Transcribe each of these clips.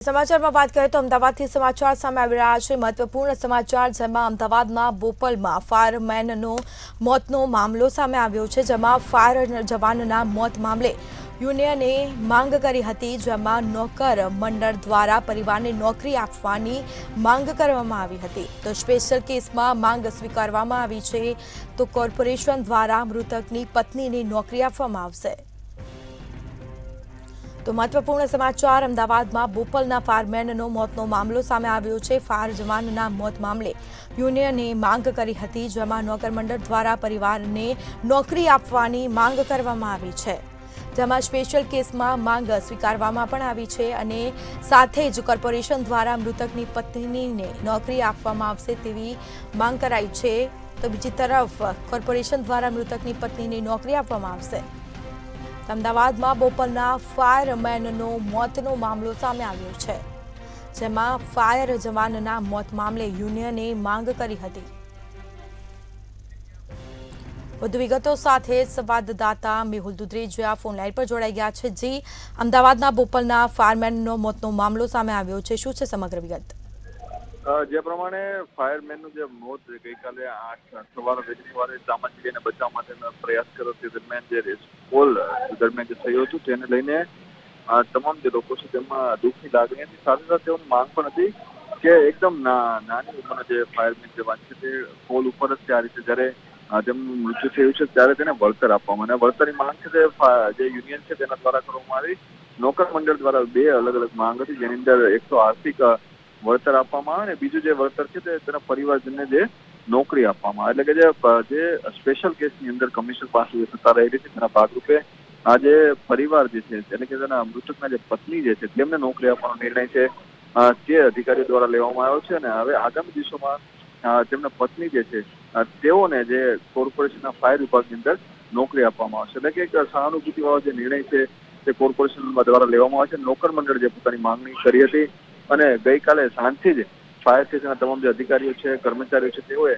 સમાચારમાં વાત કરીએ તો અમદાવાદથી સમાચાર સામે આવી રહ્યા છે। મહત્વપૂર્ણ સમાચાર જેમાં અમદાવાદના બોપલમાં ફાયરમેનનો મોતનો મામલો સામે આવ્યો છે। જેમાં ફાયર જવાનના મોત મામલે યુનિયને માંગ કરી હતી, જેમાં નોકર મંડળ દ્વારા પરિવારને નોકરી આપવાની માંગ કરવામાં આવી હતી। તો સ્પેશિયલ કેસમાં માંગ સ્વીકારવામાં આવી છે, તો કોર્પોરેશન દ્વારા મૃતકની પત્નીને નોકરી આપવામાં આવશે। તો મહત્વપૂર્ણ સમાચાર અમદાવાદમાં બોપલના ફાયરમેનનો મોતનો મામલો સામે આવ્યો છે। ફાયર જવાનના મોત મામલે યુનિયને માંગ કરી હતી, જેમાં નોકર મંડળ દ્વારા પરિવારને નોકરી આપવાની માંગ કરવામાં આવી છે। જેમાં સ્પેશિયલ કેસમાં માંગ સ્વીકારવામાં પણ આવી છે અને સાથે જ કોર્પોરેશન દ્વારા મૃતકની પત્નીને નોકરી આપવામાં આવશે તેવી માંગ કરાઈ છે। તો બીજી તરફ કોર્પોરેશન દ્વારા મૃતકની પત્નીને નોકરી આપવામાં આવશે। અમદાવાદમાં બોપલના ફાયરમેનનો મોતનો મામલો સામે આવ્યો છે, જેમાં ફાયર જવાનના મોત મામલે યુનિયને માંગ કરી હતી। વધુ વિગતો સાથે સંવાદદાતા મેહુલ દુધરેજિયા ફોન લાઈન પર જોડાઈ ગયા છે। જી, અમદાવાદના બોપલના ફાયરમેનનો મોતનો મામલો સામે આવ્યો છે, શું છે સમગ્ર વિગત? જે પ્રમાણે ફાયરમેનનું જે મોત ગઈકાલે 8 સવારે ચામાચીડીને બચાવવા માટેનો પ્રયાસ કર્યો તે દરમિયાન જે કોલ દરમિયાન જે થયું હતું તેને લઈને તમામ જે લોકો છે તેમાં દુઃખની લાગણી હતી। સાથે સાથે તેઓની માંગ પણ હતી કે એકદમ નાની ઉંમરના જે ફાયરમેન જવાન છે તે કોલ ઉપર જ આ રીતે જ્યારે તેમનું મૃત્યુ થયું છે ત્યારે તેને વળતર આપવામાં અને વળતરની માંગ છે તે જે યુનિયન છે તેના દ્વારા કરવામાં આવી। નોકર મંડળ દ્વારા 2 અલગ અલગ માંગ હતી, જેની અંદર એક તો આર્થિક વળતર આપવામાં આવે અને બીજું જે વળતર છે તે તેના પરિવારજનને જે નોકરી આપવામાં આવે। એટલે કે જે સ્પેશિયલ કેસની અંદર કમિશન પાસે જે સત્તા રહેલી છે તેના ભાગરૂપે આ જે પરિવાર જે છે એટલે કે તેના મૃતકના જે પત્ની જે છે તેમને નોકરી આપવાનો નિર્ણય છે તે અધિકારીઓ દ્વારા લેવામાં આવ્યો છે અને હવે આગામી દિવસોમાં તેમના પત્ની જે છે તેઓને જે કોર્પોરેશનના ફાયર વિભાગની અંદર નોકરી આપવામાં આવશે। એટલે કે એક સહાનુભૂતિવાળો જે નિર્ણય છે તે કોર્પોરેશન દ્વારા લેવામાં આવે છે। નોકર મંડળ જે પોતાની માંગણી કરી હતી અને ગઈકાલે સાંજથી જ ફાયર સ્ટેશનના તમામ જે અધિકારીઓ છે, કર્મચારીઓ છે, તેઓએ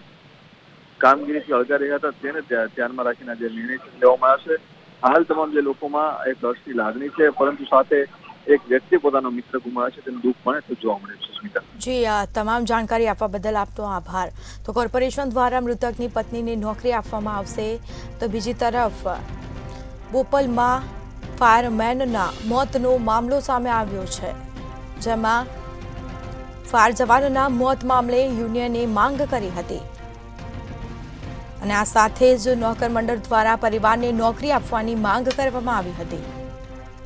કામગીરીથી અળગા રહ્યા હતા તેને ધ્યાનમાં રાખીને જે નિર્ણય લેવામાં આવ્યો છે। હાલ તમામ જે લોકોમાં એક હર્ષની લાગણી છે, પરંતુ સાથે એક વ્યક્તિ પોતાનો મિત્ર ગુમાવ્યો છે તેનું દુઃખ પણ જોવા મળ્યું છે। સ્મિતા જી, તમામ જાણકારી આપવા બદલ આપનો આભાર। તો કોર્પોરેશન દ્વારા મૃતકની પત્નીને નોકરી આપવામાં આવશે, તો બીજી તરફ બોપલમાં ફાયરમેનના મોતનો મામલો સામે આવ્યો છે, જેમાં ફાયર જવાનના મોત મામલે યુનિયને માંગ કરી હતી અને આ સાથે જ નોકર મંડળ દ્વારા પરિવારને નોકરી આપવાની માંગ કરવામાં આવી હતી।